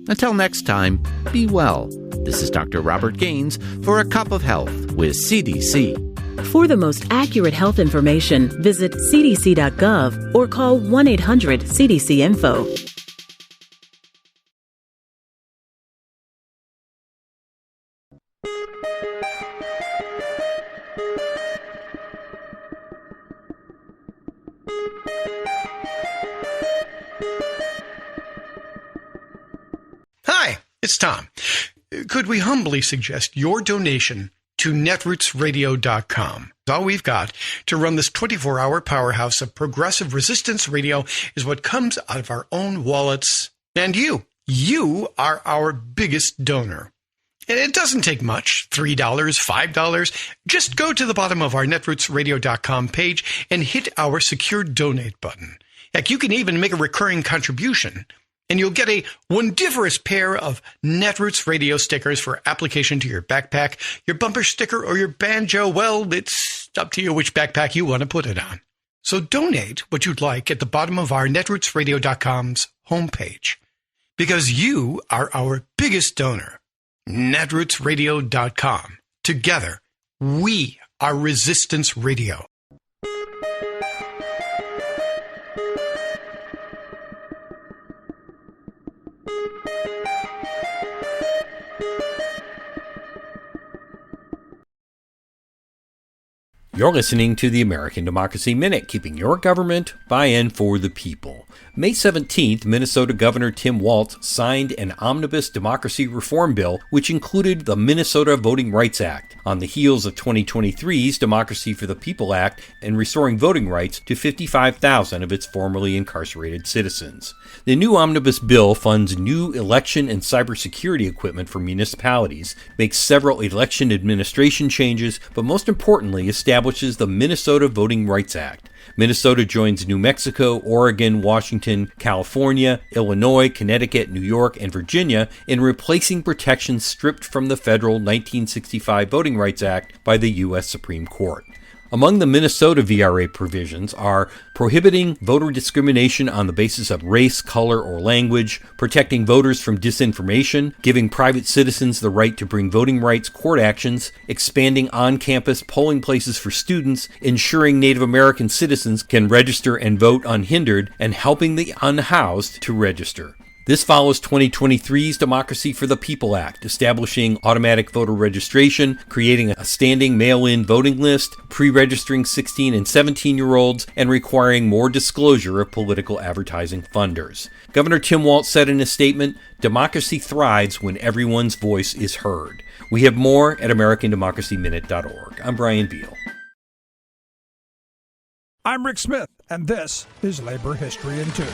Until next time, be well. This is Dr. Robert Gaines for A Cup of Health with CDC. For the most accurate health information, visit cdc.gov or call 1-800-CDC-INFO. Hi, it's Tom. Could we humbly suggest your donation to netrootsradio.com? All we've got to run this 24-hour powerhouse of progressive resistance radio is what comes out of our own wallets. And you are our biggest donor. And it doesn't take much, $3, $5. Just go to the bottom of our netrootsradio.com page and hit our secure donate button. Heck, you can even make a recurring contribution, and you'll get a wondiferous pair of Netroots radio stickers for application to your backpack, your bumper sticker, or your banjo. Well, it's up to you which backpack you want to put it on. So donate what you'd like at the bottom of our netrootsradio.com's homepage, because you are our biggest donor. netrootsradio.com. Together, we are Resistance Radio. You're listening to the American Democracy Minute, keeping your government by and for the people. May 17th, Minnesota Governor Tim Walz signed an omnibus democracy reform bill, which included the Minnesota Voting Rights Act, on the heels of 2023's Democracy for the People Act and restoring voting rights to 55,000 of its formerly incarcerated citizens. The new omnibus bill funds new election and cybersecurity equipment for municipalities, makes several election administration changes, but most importantly establishes the Minnesota Voting Rights Act. Minnesota joins New Mexico, Oregon, Washington, California, Illinois, Connecticut, New York, and Virginia in replacing protections stripped from the federal 1965 Voting Rights Act by the U.S. Supreme Court. Among the Minnesota VRA provisions are prohibiting voter discrimination on the basis of race, color, or language, protecting voters from disinformation, giving private citizens the right to bring voting rights court actions, expanding on-campus polling places for students, ensuring Native American citizens can register and vote unhindered, and helping the unhoused to register. This follows 2023's Democracy for the People Act, establishing automatic voter registration, creating a standing mail-in voting list, pre-registering 16 and 17-year-olds, and requiring more disclosure of political advertising funders. Governor Tim Walz said in a statement, "Democracy thrives when everyone's voice is heard." We have more at AmericanDemocracyMinute.org. I'm Brian Beal. I'm Rick Smith, and this is Labor History in 2.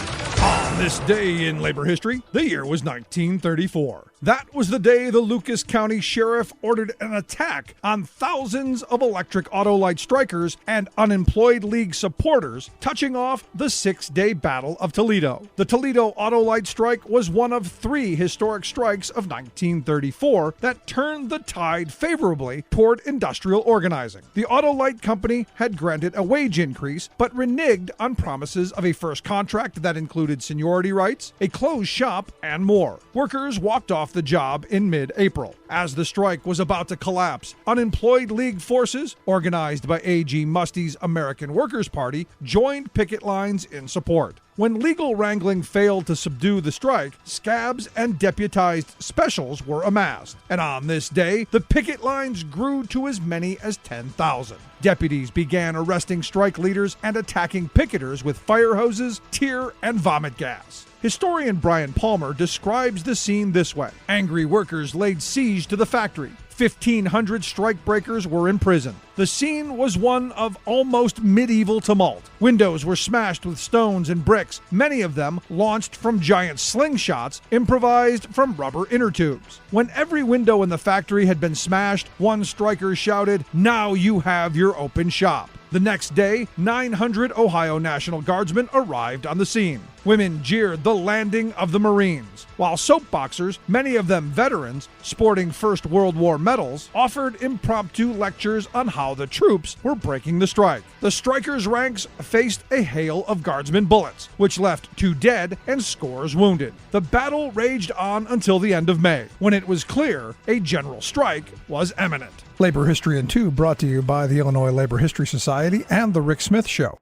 On this day in labor history, the year was 1934. That was the day the Lucas County Sheriff ordered an attack on thousands of electric Autolite strikers and unemployed league supporters, touching off the 6-day Battle of Toledo. The Toledo Autolite strike was one of 3 historic strikes of 1934 that turned the tide favorably toward industrial organizing. The Autolite Company had granted a wage increase, but reneged on promises of a first contract that included seniority rights, a closed shop, and more. Workers walked off the job in mid-April. As the strike was about to collapse, unemployed league forces, organized by A.G. Musty's American Workers' Party, joined picket lines in support. When legal wrangling failed to subdue the strike, scabs and deputized specials were amassed. And on this day, the picket lines grew to as many as 10,000. Deputies began arresting strike leaders and attacking picketers with fire hoses, tear, and vomit gas. Historian Brian Palmer describes the scene this way. Angry workers laid siege to the factory, 1,500 strikebreakers were imprisoned. The scene was one of almost medieval tumult. Windows were smashed with stones and bricks, many of them launched from giant slingshots improvised from rubber inner tubes. When every window in the factory had been smashed, one striker shouted, "Now you have your open shop." The next day, 900 Ohio National Guardsmen arrived on the scene. Women jeered the landing of the Marines, while soapboxers, many of them veterans, sporting First World War medals, offered impromptu lectures on how the troops were breaking the strike. The strikers' ranks faced a hail of Guardsmen bullets, which left 2 dead and scores wounded. The battle raged on until the end of May, when it was clear a general strike was imminent. Labor History in 2 brought to you by the Illinois Labor History Society and The Rick Smith Show.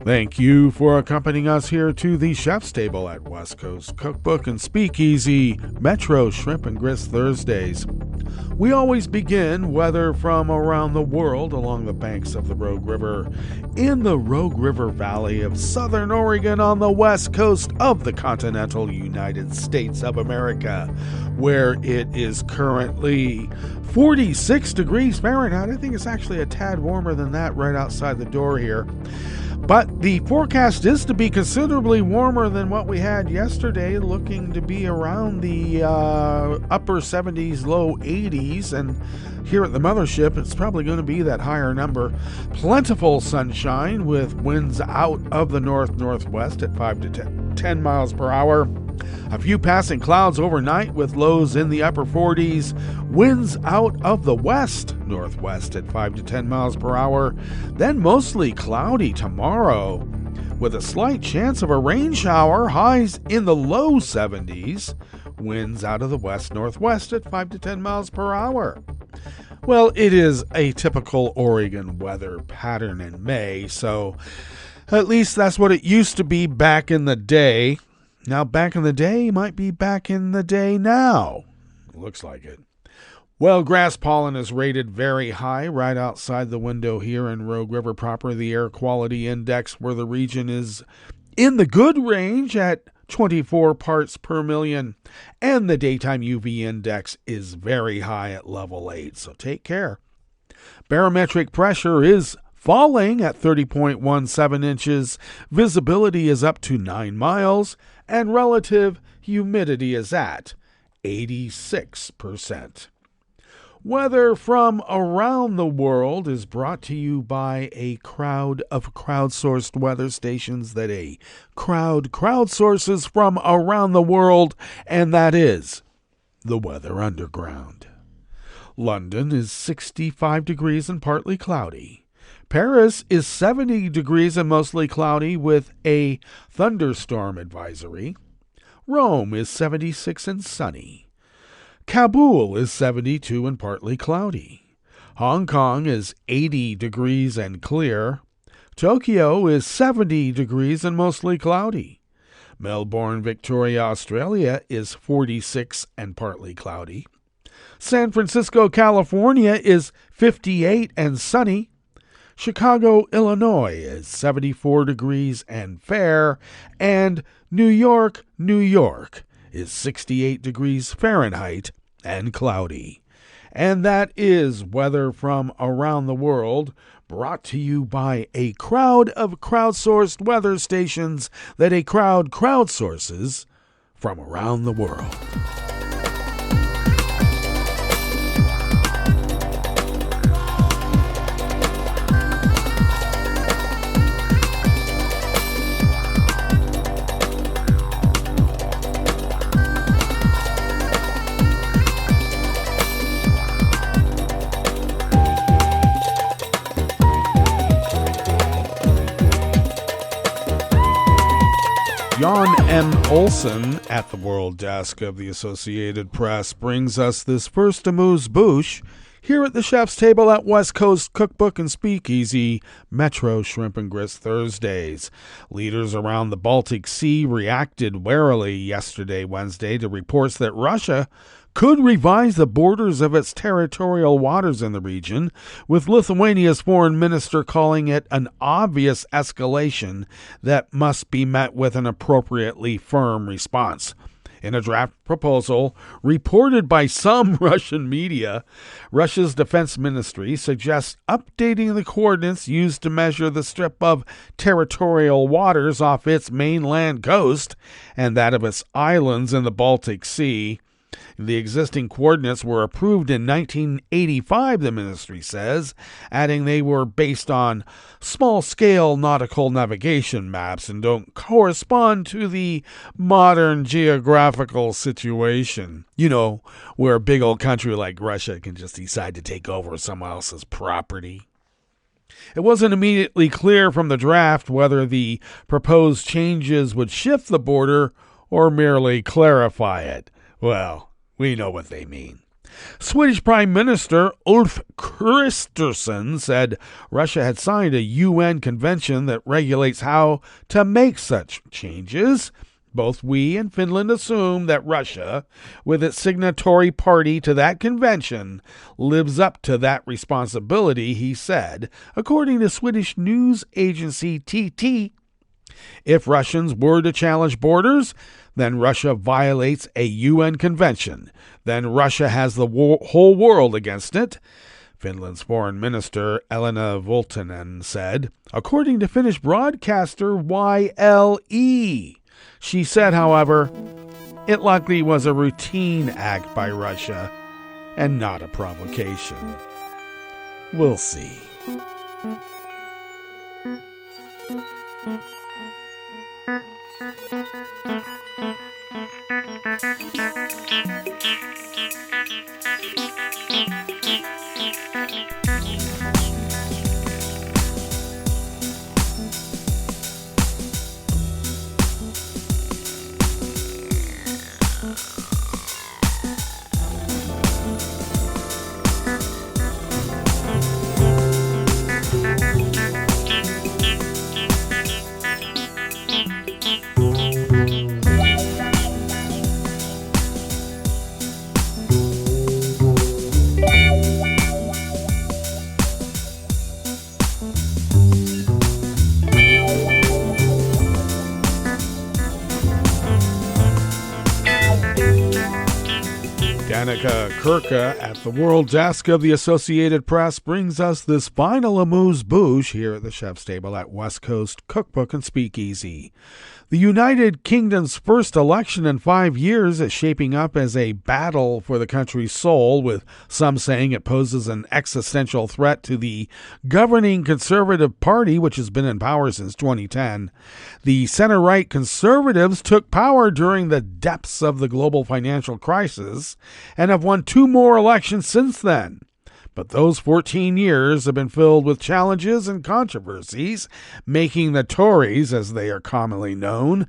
Thank you for accompanying us here to the Chef's Table at West Coast Cookbook and Speakeasy, Metro Shrimp and Grist Thursdays. We always begin weather from around the world along the banks of the Rogue River in the Rogue River Valley of Southern Oregon on the west coast of the continental United States of America, where it is currently 46 degrees Fahrenheit. I think it's actually a tad warmer than that right outside the door here. But the forecast is to be considerably warmer than what we had yesterday, looking to be around the upper 70s, low 80s. And here at the mothership, it's probably going to be that higher number. Plentiful sunshine with winds out of the north-northwest at 5 to 10 miles per hour. A few passing clouds overnight with lows in the upper 40s. Winds out of the west-northwest at 5 to 10 miles per hour. Then mostly cloudy tomorrow with a slight chance of a rain shower. Highs in the low 70s. Winds out of the west-northwest at 5 to 10 miles per hour. Well, it is a typical Oregon weather pattern in May, so at least that's what it used to be back in the day. Now, back in the day might be back in the day now. Looks like it. Well, grass pollen is rated very high right outside the window here in Rogue River proper. The air quality index where the region is in the good range at 24 parts per million. And the daytime UV index is very high at level 8, so take care. Barometric pressure is falling at 30.17 inches. Visibility is up to 9 miles. And relative humidity is at 86%. Weather from around the world is brought to you by a crowd of crowdsourced weather stations that a crowd crowdsources from around the world, and that is the Weather Underground. London is 65 degrees and partly cloudy. Paris is 70 degrees and mostly cloudy with a thunderstorm advisory. Rome is 76 and sunny. Kabul is 72 and partly cloudy. Hong Kong is 80 degrees and clear. Tokyo is 70 degrees and mostly cloudy. Melbourne, Victoria, Australia is 46 and partly cloudy. San Francisco, California is 58 and sunny. Chicago, Illinois is 74 degrees and fair, and New York, New York is 68 degrees Fahrenheit and cloudy. And that is weather from around the world, brought to you by a crowd of crowdsourced weather stations that a crowd crowdsources from around the world. Jan M. Olson at the World Desk of the Associated Press brings us this first amuse-bouche here at the Chef's Table at West Coast Cookbook and Speakeasy, Metro Shrimp and Grits Thursdays. Leaders around the Baltic Sea reacted warily yesterday, Wednesday, to reports that Russia could revise the borders of its territorial waters in the region, with Lithuania's foreign minister calling it an obvious escalation that must be met with an appropriately firm response. In a draft proposal reported by some Russian media, Russia's defense ministry suggests updating the coordinates used to measure the strip of territorial waters off its mainland coast and that of its islands in the Baltic Sea. The existing coordinates were approved in 1985, the ministry says, adding they were based on small-scale nautical navigation maps and don't correspond to the modern geographical situation. You know, where a big old country like Russia can just decide to take over someone else's property. It wasn't immediately clear from the draft whether the proposed changes would shift the border or merely clarify it. Well, we know what they mean. Swedish Prime Minister Ulf Kristersson said Russia had signed a UN convention that regulates how to make such changes. Both we and Finland assume that Russia, with its signatory party to that convention, lives up to that responsibility, he said, according to Swedish news agency TT. If Russians were to challenge borders, then Russia violates a UN convention. Then Russia has the whole world against it, Finland's foreign minister Elina Valtonen said, according to Finnish broadcaster YLE. She said, however, it likely was a routine act by Russia and not a provocation. We'll see. Danica Kirka at the World Desk of the Associated Press brings us this final amuse-bouche here at the Chef's Table at West Coast Cookbook and Speakeasy. The United Kingdom's first election in 5 years is shaping up as a battle for the country's soul, with some saying it poses an existential threat to the governing Conservative Party, which has been in power since 2010. The center-right Conservatives took power during the depths of the global financial crisis and have won 2 more elections since then. But those 14 years have been filled with challenges and controversies, making the Tories, as they are commonly known,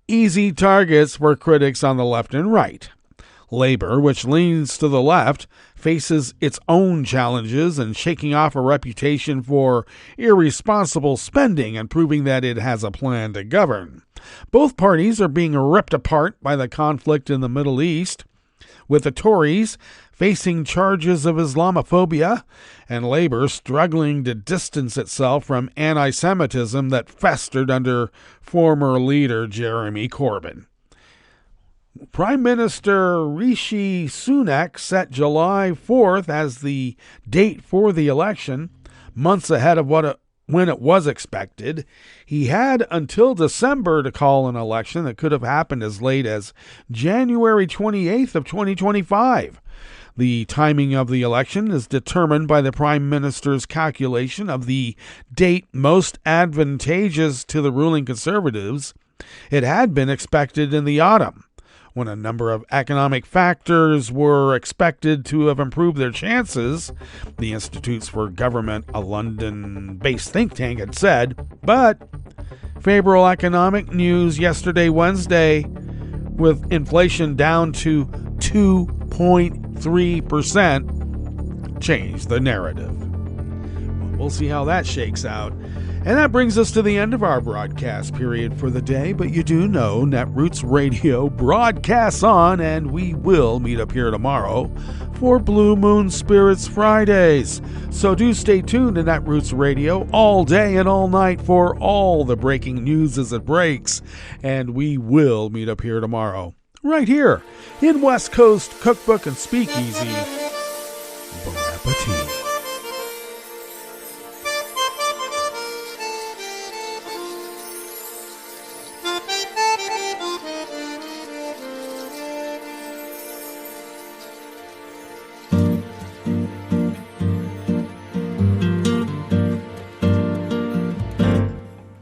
easy targets for critics on the left and right. Labour, which leans to the left, faces its own challenges and shaking off a reputation for irresponsible spending and proving that it has a plan to govern. Both parties are being ripped apart by the conflict in the Middle East, with the Tories facing charges of Islamophobia and Labour struggling to distance itself from anti-Semitism that festered under former leader Jeremy Corbyn. Prime Minister Rishi Sunak set July 4th as the date for the election, months ahead of when it was expected. He had until December to call an election that could have happened as late as January 28th of 2025. The timing of the election is determined by the Prime Minister's calculation of the date most advantageous to the ruling Conservatives. It had been expected in the autumn, when a number of economic factors were expected to have improved their chances, the Institutes for Government, a London-based think tank, had said. But favorable economic news yesterday, Wednesday, with inflation down to 2.3%, changed the narrative. We'll see how that shakes out. And that brings us to the end of our broadcast period for the day. But you do know Netroots Radio broadcasts on, and we will meet up here tomorrow for Blue Moon Spirits Fridays. So do stay tuned to Netroots Radio all day and all night for all the breaking news as it breaks. And we will meet up here tomorrow, right here in West Coast Cookbook and Speakeasy. Bon appetit.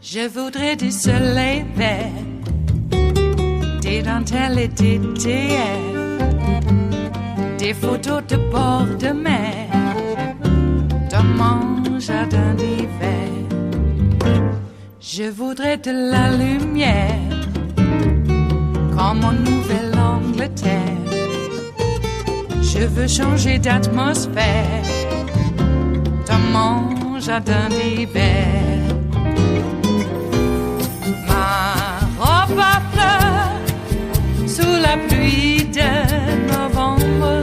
Je voudrais du soleil vert, des dentelles et des théières, des photos de bord de mer, dans mon jardin d'hiver. Je voudrais de la lumière, comme en Nouvelle-Angleterre. Je veux changer d'atmosphère, dans mon jardin d'hiver. Ma fleur sous la pluie de novembre,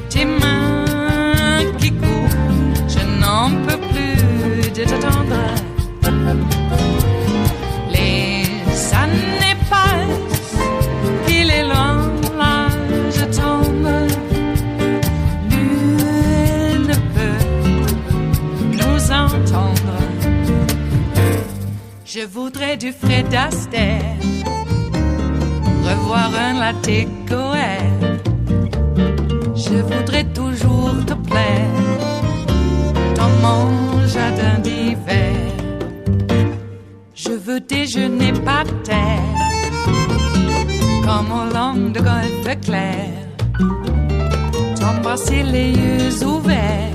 tes mains qui courent, je n'en peux plus de t'attendre. Les années passent, qu'il est loin, là je tombe. Nul ne peut nous entendre. Je voudrais du Fred Astaire, revoir un latte Goer. Je voudrais toujours te plaire dans mon jardin d'hiver. Je veux déjeuner par terre, comme au long de golfe clair, t'embrasser les yeux ouverts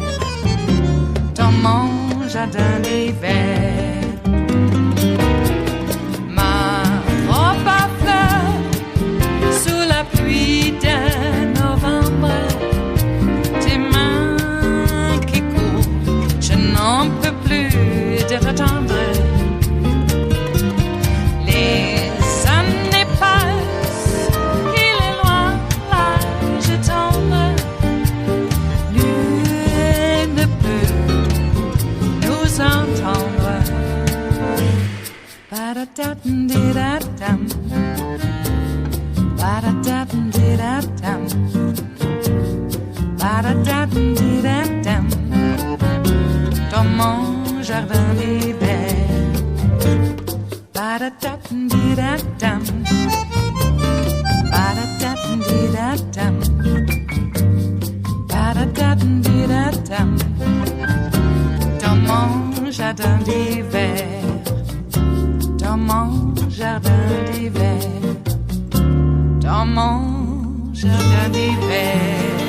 dans mon jardin d'hiver. Pluie de novembre, tes mains qui courent, je n'en peux plus de t'attendre. Les années passent, il est loin, là je tombe. Nul ne peut nous entendre. Ba-da-da-dum-di-da-dum. Ba-da-da-dum-di-da-dum. Ba-da-da-dum-di-da-dum. Dans mon jardin d'hiver. Ba-da-da-dum-di-da-dum. Ba-da-da-dum-di-da-dum. Ba-da-da-dum-di-da-dum. Dans mon jardin d'hiver. Dans mon jardin d'hiver. Dans mon jardin d'hiver.